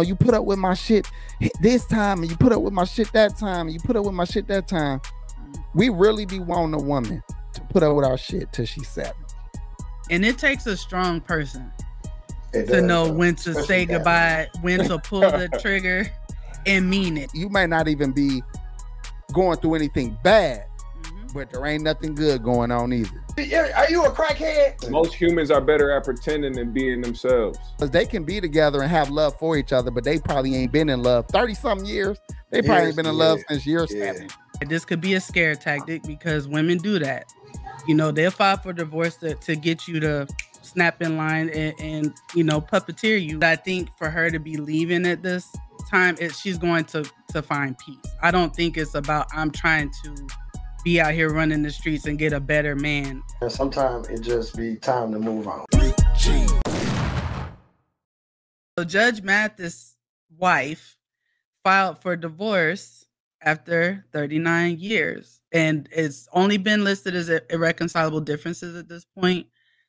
you put up with my shit this time, and you put up with my shit that time, and you put up with my shit that time. We really be wanting a woman to put up with our shit till she's 70. And it takes a strong person to know when to say goodbye, when to pull the trigger and mean it. You might not even be going through anything bad, but there ain't nothing good going on either. Are you a crackhead? Most humans are better at pretending than being themselves. Because they can be together and have love for each other, but they probably ain't been in love 30-something years. They probably ain't been in love since year 7. This could be a scare tactic because women do that. You know, they'll file for divorce to get you to snap in line and you know, puppeteer you. I think for her to be leaving at this time, she's going to find peace. I don't think it's about I'm trying to be out here running the streets and get a better man. And sometimes it just be time to move on. So Judge Mathis' wife filed for divorce after 39 years. And it's only been listed as irreconcilable differences at this point.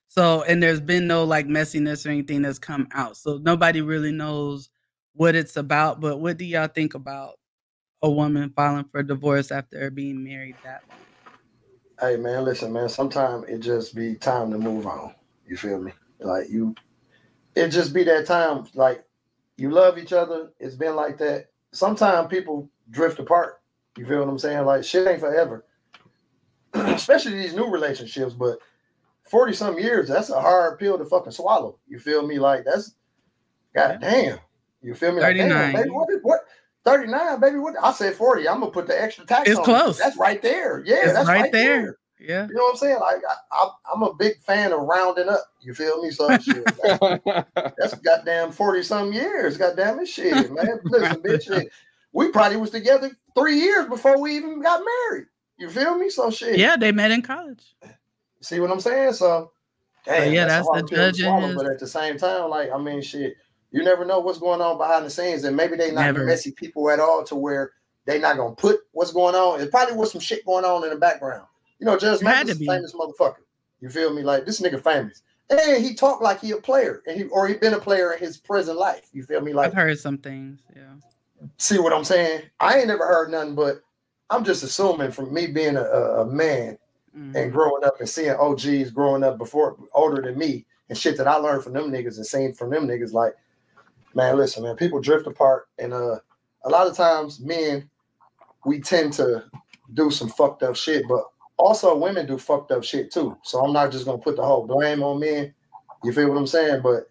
So, and there's been no like messiness or anything that's come out. So nobody really knows what it's about. But what do y'all think about a woman filing for divorce after being married that long? Hey man, listen man, sometimes it just be time to move on. You feel me? Like it just be that time. Like you love each other. It's been like that. Sometimes people drift apart. You feel what I'm saying? Like shit ain't forever. Especially these new relationships, but 40-something years, that's a hard pill to fucking swallow. You feel me? Like that's goddamn. You feel me? 39. Like, damn, baby, what 39, baby? What I said 40. I'm gonna put the extra tax it's on close. It. That's right there. Yeah, it's that's right there. Yeah. You know what I'm saying? Like I'm a big fan of rounding up. You feel me? So shit, that's goddamn 40-something years. Goddamn it, shit, man. Listen, bitch, we probably was together 3 years before we even got married. You feel me? So shit. Yeah, they met in college. See what I'm saying? So, damn, yeah, that's the judge. But at the same time, like, I mean, shit, you never know what's going on behind the scenes, and maybe they not messy people at all to where they not gonna put what's going on. It probably was some shit going on in the background. You know, Judge Mathis is a famous motherfucker. You feel me? Like this nigga famous, and he talked like he a player, and he been a player in his present life. You feel me? Like I've heard some things. Yeah. See what I'm saying? I ain't never heard nothing, but I'm just assuming from me being a man. And growing up and seeing OGs growing up before older than me and shit that I learned from them niggas and seen from them niggas, like, man, listen, man, people drift apart. And a lot of times men, we tend to do some fucked up shit, but also women do fucked up shit too. So I'm not just gonna put the whole blame on men. You feel what I'm saying? But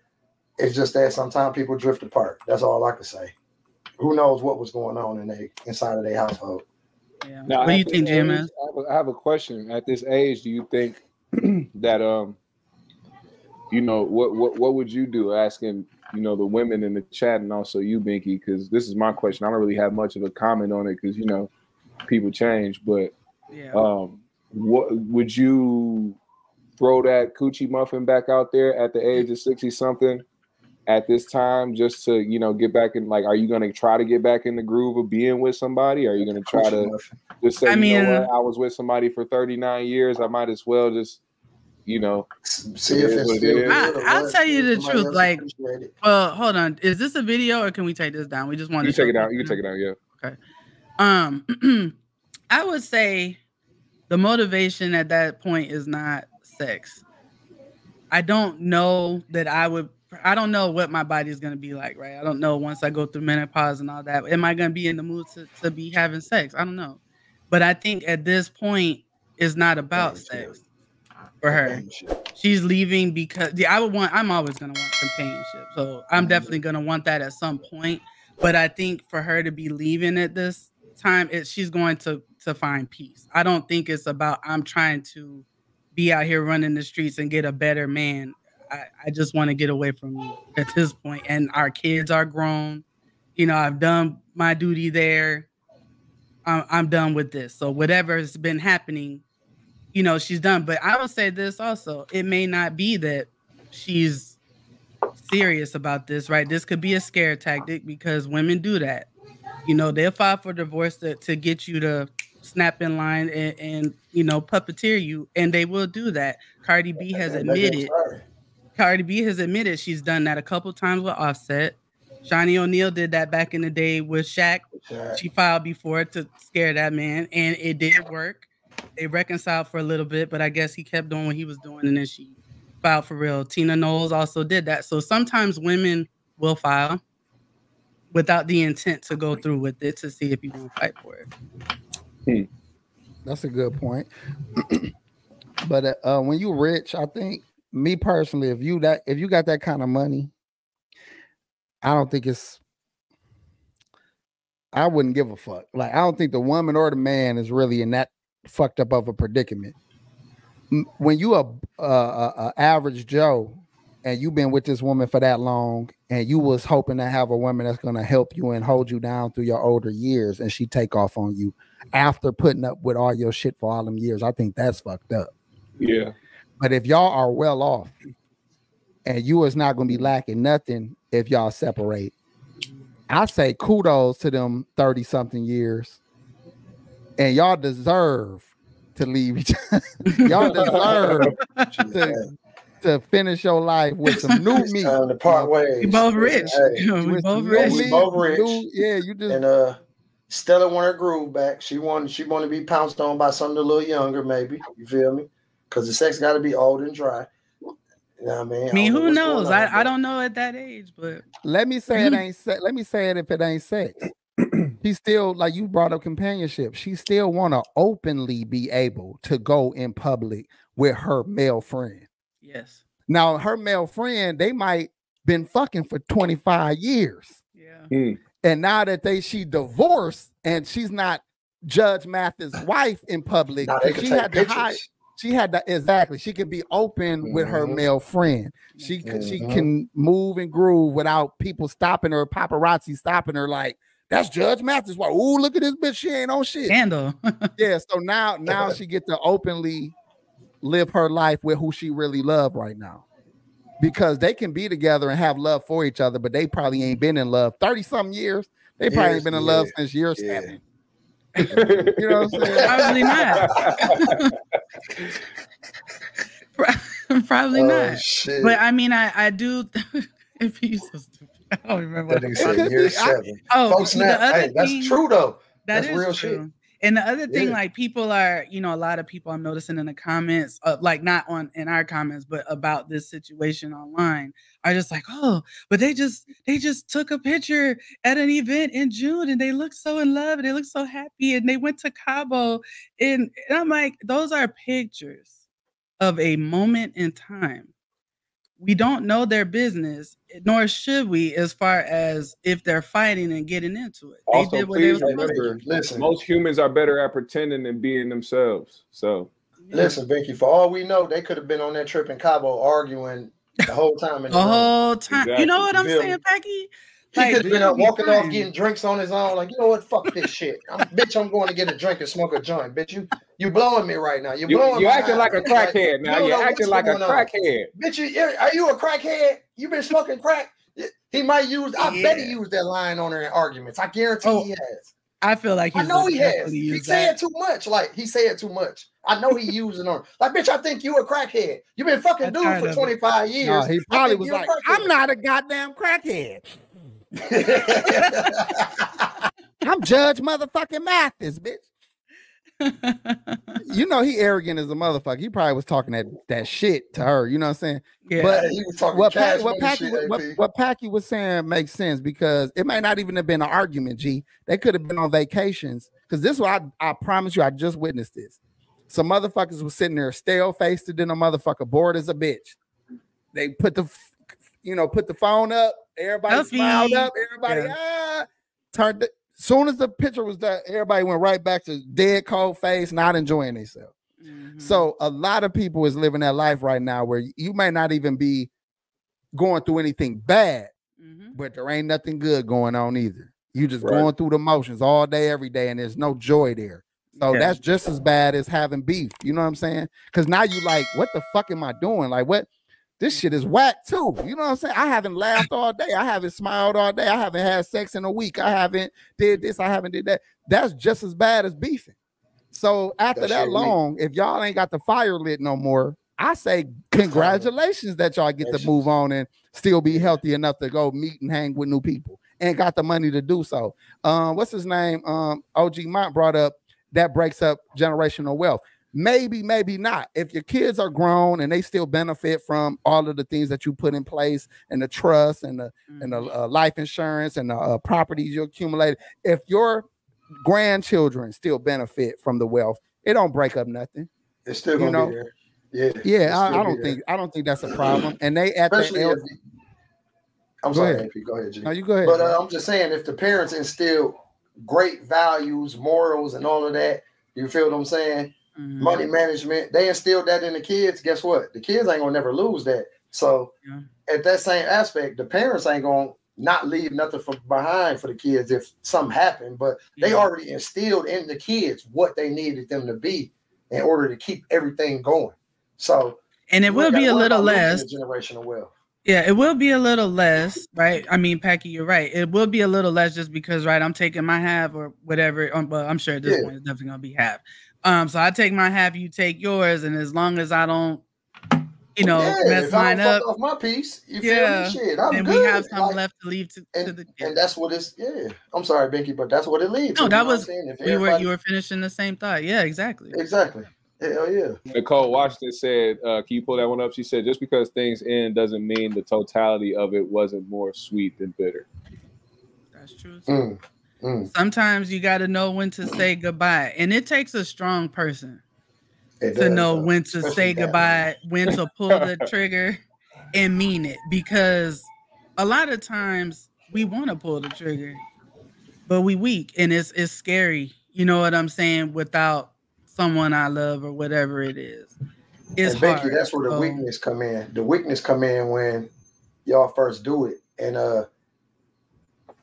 it's just that sometimes people drift apart. That's all I can say. Who knows what was going on inside of their household. Yeah. Now, what do you think, GMS? I have a question. At this age, do you think that you know, what would you do? Asking, you know, the women in the chat and also you, Binky, because this is my question. I don't really have much of a comment on it because, you know, people change. But what would you throw that coochie muffin back out there at the age of 60-something? At this time, just to, you know, get back in, like, are you going to try to get back in the groove of being with somebody? Are you going to try to just say, you know what, I was with somebody for 39 years. I might as well just, you know, see if it's still I'll tell you the truth. Like, well, hold on. Is this a video or can we take this down? We just want to take it down. You can take it down. Yeah. Okay. I would say the motivation at that point is not sex. I don't know that I don't know what my body is going to be like, right? I don't know once I go through menopause and all that. Am I going to be in the mood to be having sex? I don't know. But I think at this point, it's not about sex for her. She's leaving because I'm always going to want companionship. So I'm definitely going to want that at some point. But I think for her to be leaving at this time, she's going to find peace. I don't think it's about I'm trying to be out here running the streets and get a better man. I just want to get away from you at this point. And our kids are grown. You know, I've done my duty there. I'm done with this. So whatever has been happening, you know, she's done. But I will say this also. It may not be that she's serious about this, right? This could be a scare tactic because women do that. You know, they'll file for divorce to get you to snap in line and you know, puppeteer you. And they will do that. Cardi B has admitted she's done that a couple times with Offset. Shawnee O'Neal did that back in the day with Shaq. She filed before to scare that man, and it did work. They reconciled for a little bit, but I guess he kept doing what he was doing, and then she filed for real. Tina Knowles also did that. So sometimes women will file without the intent to go through with it to see if you want to fight for it. That's a good point. But when you're rich, I think, me personally, if you got that kind of money, I don't think I wouldn't give a fuck. Like, I don't think the woman or the man is really in that fucked up of a predicament. When you a average Joe and you've been with this woman for that long and you was hoping to have a woman that's going to help you and hold you down through your older years, and she take off on you after putting up with all your shit for all them years, I think that's fucked up. Yeah. But if y'all are well off and you is not going to be lacking nothing if y'all separate, I say kudos to them 30-something years. And y'all deserve to leave each other. Y'all deserve to finish your life with some new meat. Time to part ways. We both rich. Hey, we both rich. We both rich. Yeah, you just and Stella want her groove back. She want to be pounced on by something a little younger, maybe. You feel me? Because the sex got to be old and dry. You know what I mean? I mean, who knows? I don't know at that age, but let me say it ain't sex. Let me say it if it ain't sex. He still, like you brought up companionship. She still want to openly be able to go in public with her male friend. Yes. Now, her male friend, they might been fucking for 25 years. Yeah. And now that she divorced and she's not Judge Mathis' wife in public, she had to hide. She had to, exactly. She could be open with her male friend. She can move and groove without people stopping her, paparazzi stopping her. Like, that's Judge Mathis' wife. Ooh, look at this bitch. She ain't on shit. Scandal. Yeah. So now she get to openly live her life with who she really love right now, because they can be together and have love for each other, but they probably ain't been in love 30-something years. They probably ain't been in love since year 7. You know what I'm saying? Probably not. Probably not. Shit. But I mean, I do. If he's so stupid, I don't remember. That nigga said year 7. Folks, now, hey, that's true though. That's real true. shit. And the other thing, like, people are, a lot of people I'm noticing in the comments, like not in our comments, but about this situation online, are just like, oh, but they just took a picture at an event in June and they look so in love and they look so happy and they went to Cabo. And I'm like, those are pictures of a moment in time. We don't know their business, nor should we, as far as if they're fighting and getting into it. They Also, did what they please were remember, listen, most humans are better at pretending than being themselves. So, listen, Binky, for all we know, they could have been on that trip in Cabo arguing the whole time. The whole time. Exactly. You know what I'm saying, Packy? He could have been out walking off getting drinks on his own. Like, you know what? Fuck this shit. Bitch, I'm going to get a drink and smoke a joint. Bitch, you blowing me right now. You acting like a crackhead now. You're acting like a crackhead. Bitch, are you a crackhead? You been smoking crack? He might use, I bet he used that line on her in arguments. I guarantee he has. I feel like I know he has. He said too much. Like, he said too much. I know he used it on. Like, bitch, I think you a crackhead. You been fucking dude for 25 years. No, he probably was like, I'm not a goddamn crackhead. I'm Judge motherfucking Mathis, bitch. He arrogant as a motherfucker. He probably was talking that shit to her. You know what I'm saying? Yeah. But he was talking what Packy was saying makes sense, because it might not even have been an argument, G. They could have been on vacations. Because this was, I promise you, I just witnessed this. Some motherfuckers was sitting there stale-faced and then a motherfucker bored as a bitch. They put the phone up. Everybody smiled up. Everybody turned it. Soon as the picture was done, everybody went right back to dead cold face, not enjoying themselves. Mm-hmm. So a lot of people is living that life right now where you may not even be going through anything bad, but there ain't nothing good going on either. You just going through the motions all day, every day, and there's no joy there. So that's just as bad as having beef. You know what I'm saying? Because now you like, what the fuck am I doing? Like, what? This shit is whack too. You know what I'm saying? I haven't laughed all day. I haven't smiled all day. I haven't had sex in a week. I haven't did this. I haven't did that. That's just as bad as beefing. So after that long, if y'all ain't got the fire lit no more, I say congratulations that y'all get to move on and still be healthy enough to go meet and hang with new people. and got the money to do so. What's his name? OG Mont brought up that breaks up generational wealth. Maybe, maybe not. If your kids are grown and they still benefit from all of the things that you put in place and the trust and the life insurance and the properties you accumulated, if your grandchildren still benefit from the wealth, it don't break up nothing. It's still gonna be there. Yeah. I don't think that's a problem. And they at the I'm sorry, AP, go ahead, G. No, you go ahead. But I'm just saying, if the parents instill great values, morals, and all of that, you feel what I'm saying? Money management, they instilled that in the kids. Guess what? The kids ain't gonna never lose that. So at that same aspect, the parents ain't gonna not leave nothing behind for the kids if something happened, but they already instilled in the kids what they needed them to be in order to keep everything going. So, and it will be a little less generational wealth. Yeah, it will be a little less, right? I mean, Packy, you're right. It will be a little less just because, right, I'm taking my half or whatever. But I'm sure at this point it's definitely gonna be half. So I take my half, you take yours, and as long as I don't, mess mine up, off my piece, you feel me? Shit, I'm and good. We have something left to leave to the kids. And that's what it's. Yeah, I'm sorry, Binky, but that's what it leads. No, that was you were finishing the same thought. Yeah, exactly. Hell yeah. Nicole Washington said, can you pull that one up? She said, just because things end doesn't mean the totality of it wasn't more sweet than bitter. That's true. Sometimes you got to know when to say goodbye. And it takes a strong person to know when to say goodbye, when to pull the trigger and mean it. Because a lot of times we want to pull the trigger, but we weak. And it's scary. You know what I'm saying? Without someone I love or whatever it is. It's hard. Becky, that's where the weakness come in. The weakness come in when y'all first do it. And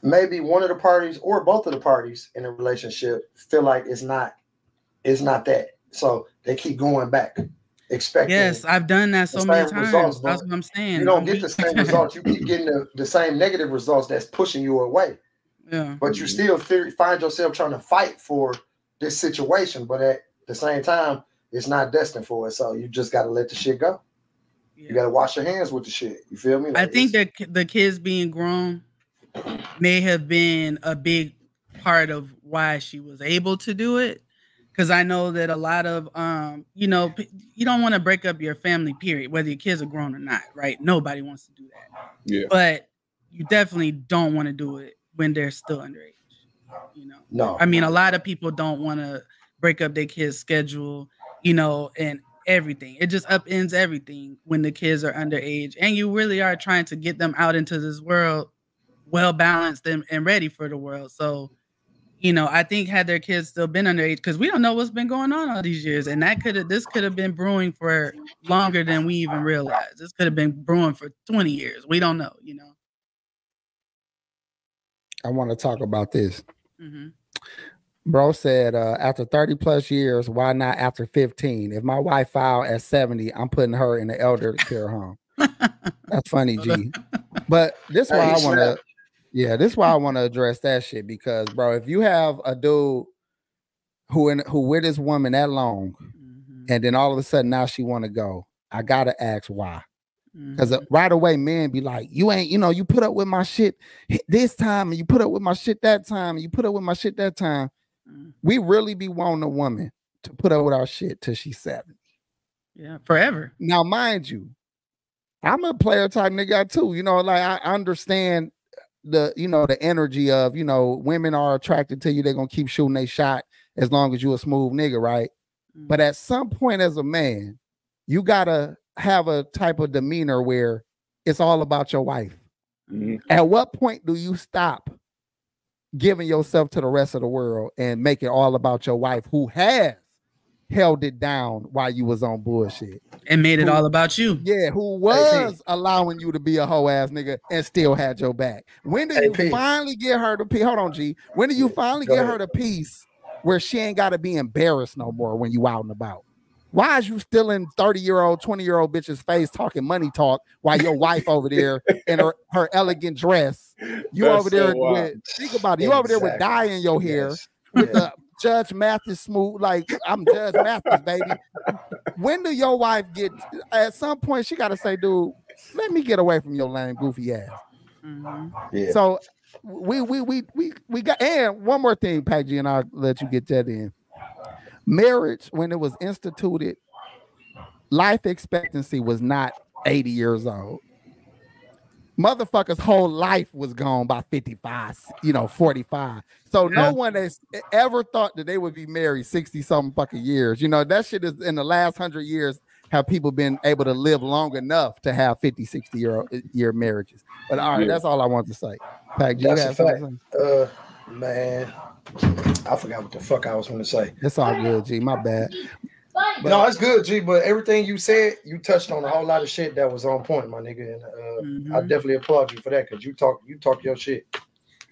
maybe one of the parties or both of the parties in a relationship feel like it's not that. So they keep going back, expecting. Yes, I've done that so many times. That's what I'm saying. You don't get the same results. You keep getting the same negative results that's pushing you away. Yeah. But you still find yourself trying to fight for this situation. But at the same time, it's not destined for it. So you just got to let the shit go. Yeah. You got to wash your hands with the shit. You feel me? Like, I think that the kids being grown may have been a big part of why she was able to do it. Because I know that a lot of, you don't want to break up your family, period, whether your kids are grown or not, right? Nobody wants to do that. Yeah. But you definitely don't want to do it when they're still underage. No. I mean, a lot of people don't want to break up their kids' schedule, and everything. It just upends everything when the kids are underage. And you really are trying to get them out into this world well-balanced and ready for the world. So, I think had their kids still been underage, because we don't know what's been going on all these years. And this could have been brewing for longer than we even realized. This could have been brewing for 20 years. We don't know, I want to talk about this. Mm-hmm. Bro said, after 30 plus years, why not after 15? If my wife filed at 70, I'm putting her in the elder care home. That's funny, G. But this is why I want to, this is why I want to address that shit. Because, bro, if you have a dude who with this woman that long, and then all of a sudden now she want to go, I got to ask why. Because right away, men be like, you ain't, you put up with my shit this time, and you put up with my shit that time, and you put up with my shit that time. We really be wanting a woman to put up with our shit till she's 70. Yeah, forever. Now, mind you, I'm a player type nigga too. I understand the energy of, women are attracted to you. They're gonna keep shooting their shot as long as you a smooth nigga, right? But at some point as a man, you gotta have a type of demeanor where it's all about your wife. At what point do you stop giving yourself to the rest of the world and make it all about your wife, who has held it down while you was on bullshit and made it all about you? Yeah, who was allowing you to be a hoe ass nigga and still had your back? When do you finally get her to peace? Hold on, G. When do you finally get her to peace where she ain't got to be embarrassed no more when you out and about? Why is you still in 30-year-old, 20-year-old bitch's face talking money talk while your wife over there in her elegant dress? You over there with, think about it, you over there with dye in your hair with the Judge Mathis smooth, like I'm Judge Mathis, baby. When do your wife get, at some point she got to say, dude, let me get away from your lame goofy ass. Yeah. So we got, and one more thing, Pac G, and I'll let you get that in. Marriage, when it was instituted, life expectancy was not 80 years old. Motherfuckers' whole life was gone by 55, 45. So no one has ever thought that they would be married 60-something fucking years. That shit is in the last 100 years have people been able to live long enough to have 50, 60-year marriages. But all right, that's all I want to say. Pac G, that's a fact. Man, I forgot what the fuck I was going to say. It's all good, G. My bad. But, no, it's good, G. But everything you said, you touched on a whole lot of shit that was on point, my nigga. And I definitely applaud you for that because you talk your shit.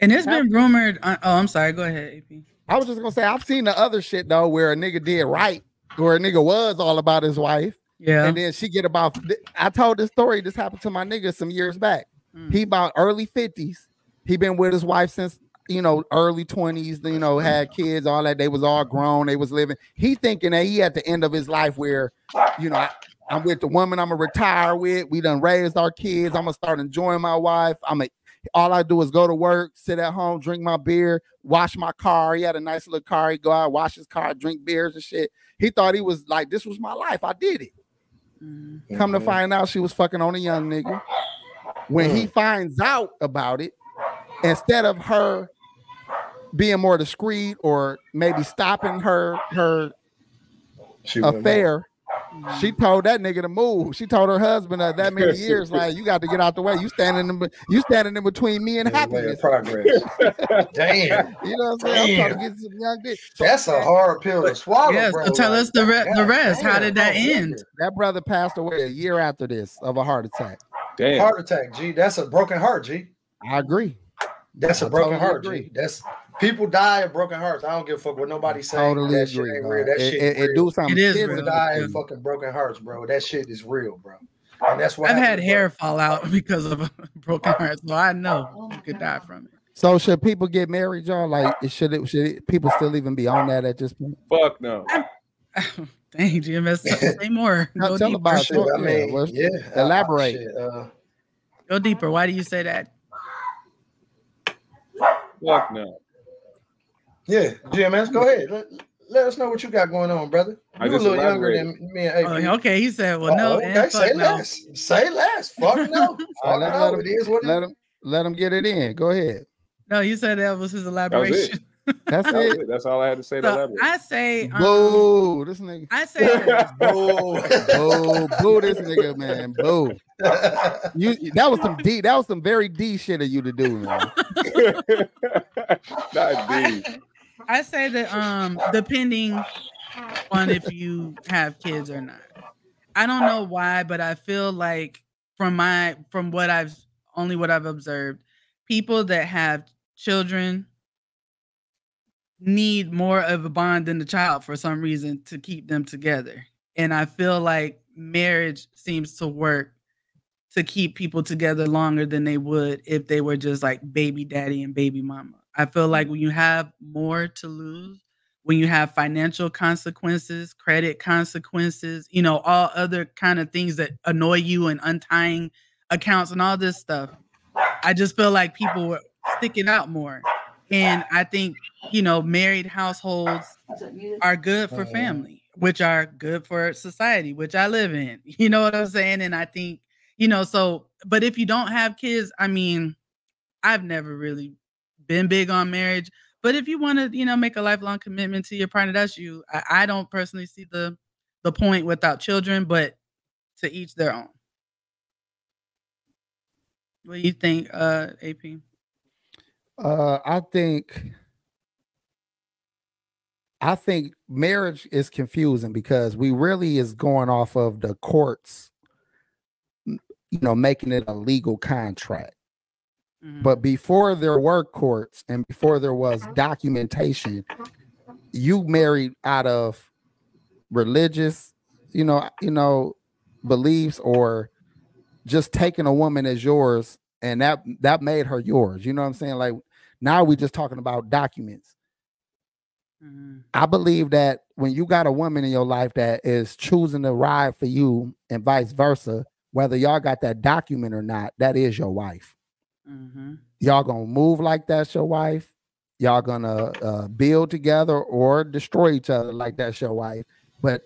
And it's been rumored. I'm sorry. Go ahead, AP. I was just gonna say I've seen the other shit though, where a nigga did right, where a nigga was all about his wife. Yeah. And then she get about. I told this story. This happened to my nigga some years back. He about early 50s. He been with his wife since early 20s. Had kids, all that. They was all grown. They was living. He thinking that he at the end of his life where, I'm with the woman I'm gonna retire with. We done raised our kids. I'm gonna start enjoying my wife. All I do is go to work, sit at home, drink my beer, wash my car. He had a nice little car. He'd go out, wash his car, drink beers and shit. He thought he was like, this was my life. I did it. Come to find out, she was fucking on a young nigga. When he finds out about it, instead of her being more discreet or maybe stopping her affair, she told that nigga to move. She told her husband that many years, like, you got to get out the way. You standing in between me and happiness. Progress. Damn. You know what I'm saying? I'm trying to get some young dick. So, that's a hard pill to swallow. Yes, bro. So tell us the rest. How did that end? That brother passed away a year after this of a heart attack. Damn. Heart attack, G. That's a broken heart, G. I agree. That's a broken heart, G. That's people die of broken hearts. I don't give a fuck what nobody's saying. Totally that agree. Shit ain't real. That shit it do something. It is people real. die of fucking broken hearts, bro. That shit is real, bro. And that's why I've had hair fall out because of a broken heart, so I know you could die from it. So should people get married, y'all? Like, should people still even be on that at this point? Fuck no. Dang, GMS, say more. Now, tell about shit. I mean, elaborate. Go deeper. Why do you say that? Fuck no. Yeah, GMS, go ahead. Let us know what you got going on, brother. You're a little younger than me and AP. Okay, he said, well, no. Okay, say less. Say less. Fuck no. Fuck no. It is what it is. Let him get it in. Go ahead. No, you said that was his elaboration. That's it. That's all I had to say. So I say, boo, this nigga. I say, boo, this nigga, man, boo. That was some very D shit of you to do, man. Not D. I say that depending on if you have kids or not. I don't know why, but I feel like from what I've observed, people that have children need more of a bond than the child for some reason to keep them together. And I feel like marriage seems to work to keep people together longer than they would if they were just like baby daddy and baby mama. I feel like when you have more to lose, when you have financial consequences, credit consequences, all other kind of things that annoy you and untying accounts and all this stuff, I just feel like people were sticking out more. And I think, married households are good for family, which are good for society, which I live in. You know what I'm saying? And I think, but if you don't have kids, I mean, I've never really been big on marriage. But if you want to, make a lifelong commitment to your partner, that's you. I don't personally see the point without children, but to each their own. What do you think, AP? I think marriage is confusing because we really is going off of the courts, making it a legal contract. Mm-hmm. But before there were courts and before there was documentation, you married out of religious, beliefs or just taking a woman as yours, and that made her yours. You know what I'm saying? Like, now we're just talking about documents. Mm-hmm. I believe that when you got a woman in your life that is choosing to ride for you and vice versa, whether y'all got that document or not, that is your wife. Y'all gonna move like that's your wife. Y'all gonna build together or destroy each other like that's your wife. But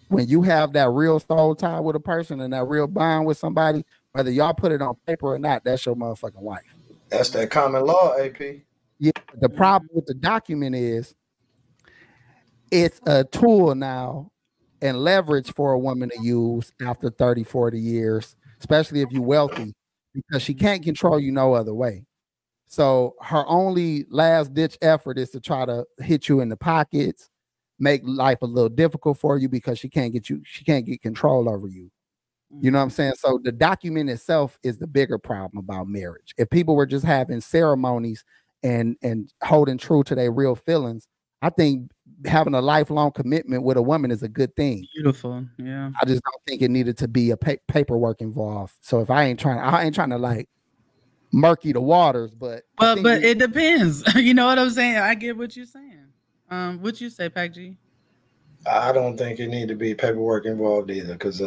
when you have that real soul tie with a person and that real bond with somebody, whether y'all put it on paper or not, that's your motherfucking wife. That's that common law, AP. Yeah. The problem with the document is it's a tool now and leverage for a woman to use after 30, 40 years, especially if you're wealthy, because she can't control you no other way. So her only last ditch effort is to try to hit you in the pockets, make life a little difficult for you because she can't get control over you. You know what I'm saying? So the document itself is the bigger problem about marriage. If people were just having ceremonies and holding true to their real feelings, I think having a lifelong commitment with a woman is a good thing. Beautiful. Yeah. I just don't think it needed to be a paperwork involved. So if I ain't trying to like murky the waters, but it depends. You know what I'm saying? I get what you're saying. What you say, Pac G? I don't think it need to be paperwork involved either, because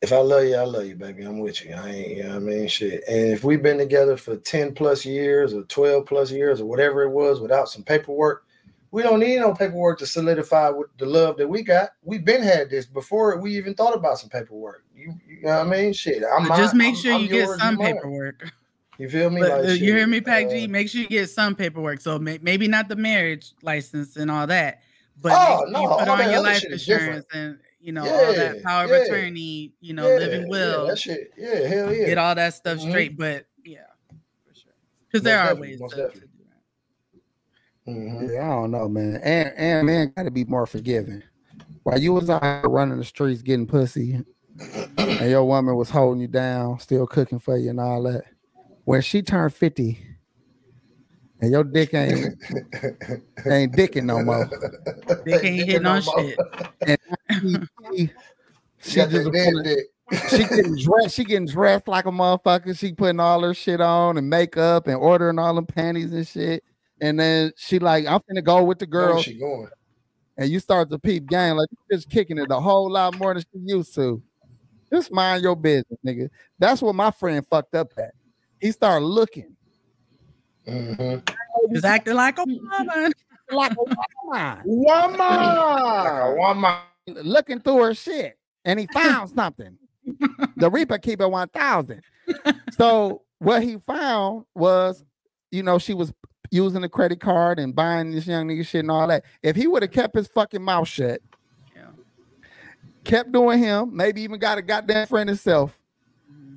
if I love you, baby. I'm with you. I ain't, you know what I mean? Shit. And if we've been together for 10 plus years or 12 plus years or whatever it was without some paperwork, we don't need no paperwork to solidify with the love that we got. We've been had this before we even thought about some paperwork. You know what I mean? Shit. Just make sure you get some paperwork. You feel me? But, you hear me, Pac G? Make sure you get some paperwork. So maybe not the marriage license and all that, but you put on your life insurance and all that power of attorney, living will. That shit. Yeah, hell yeah. Get all that stuff straight. But yeah, for sure. Because there are ways to do that. Yeah, I don't know, man. And man got to be more forgiving. While you was out here running the streets getting pussy, and your woman was holding you down, still cooking for you and all that. When she turned 50, and your dick ain't dicking no more. Dick ain't hitting on shit. And she getting dressed like a motherfucker. She putting all her shit on and makeup and ordering all them panties and shit. And then she like, I'm finna go with the girl. Where's she going? And you start to peep game like you're just kicking it a whole lot more than she used to. Just mind your business, nigga. That's what my friend fucked up at. He started looking. He's acting like a woman. Like a woman. Looking through her shit. And he found something. The Reaper keeper 1000. So what he found was, she was using a credit card and buying this young nigga shit and all that. If he would have kept his fucking mouth shut, kept doing him, maybe even got a goddamn friend himself,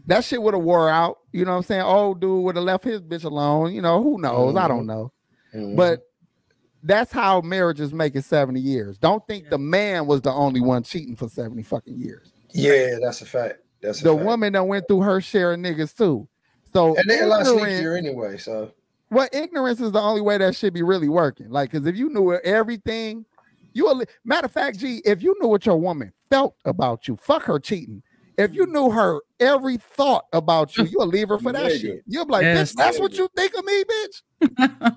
that shit would have wore out. You know what I'm saying? Old dude would have left his bitch alone. Who knows? I don't know. But that's how marriages make it 70 years. Don't think the man was the only one cheating for 70 fucking years. Yeah, that's a fact. That's the woman that went through her share of niggas too. So and they're a lot sneakier anyway. So ignorance is the only way that should be really working. Like, because if you knew everything, matter of fact, G, if you knew what your woman felt about you, fuck her cheating. If you knew her every thought about you, you'll leave her for that shit. You'll be like, bitch, that's what you think of me, bitch?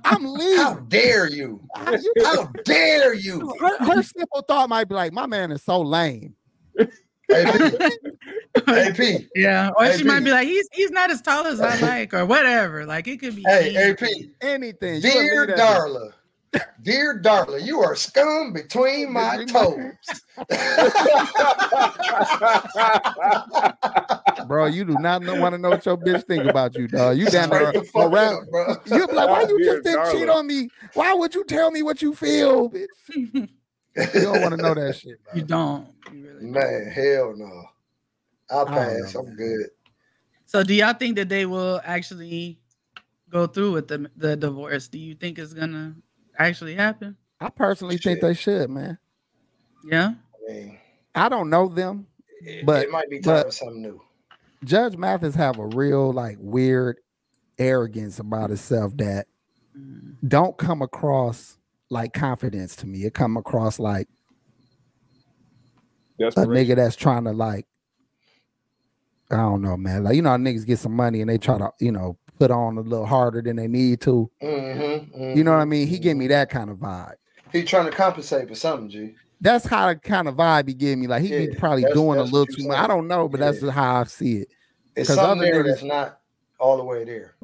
I'm leaving. How dare you? How dare you? Her simple thought might be like, my man is so lame. AP. Yeah. Or she might be like, he's not as tall as I like, or whatever. Like, it could be anything. Dear Darla. Dear Darla, you are scum between my toes. Bro, you do not want to know what your bitch think about you, dog. You down there around, bro. You be like, why you just didn't cheat on me? Why would you tell me what you feel, bitch? You don't want to know that shit, bro. You don't. You really don't. Man, hell no. I'll pass. I'm good. So do y'all think that they will actually go through with the divorce? Do you think it's gonna actually happen? I personally think they should, man. Yeah. I don't know them, but it might be time for something new. Judge Mathis have a real like weird arrogance about himself that don't come across like confidence to me. It come across like a nigga that's trying to like, I don't know, man. Like, how niggas get some money and they try to, put on a little harder than they need to. You know what I mean? He gave me that kind of vibe. He trying to compensate for something, G. That's how the kind of vibe he gave me. Like he probably doing a little too much. I don't know, but that's just how I see it. It's something there that's not all the way there.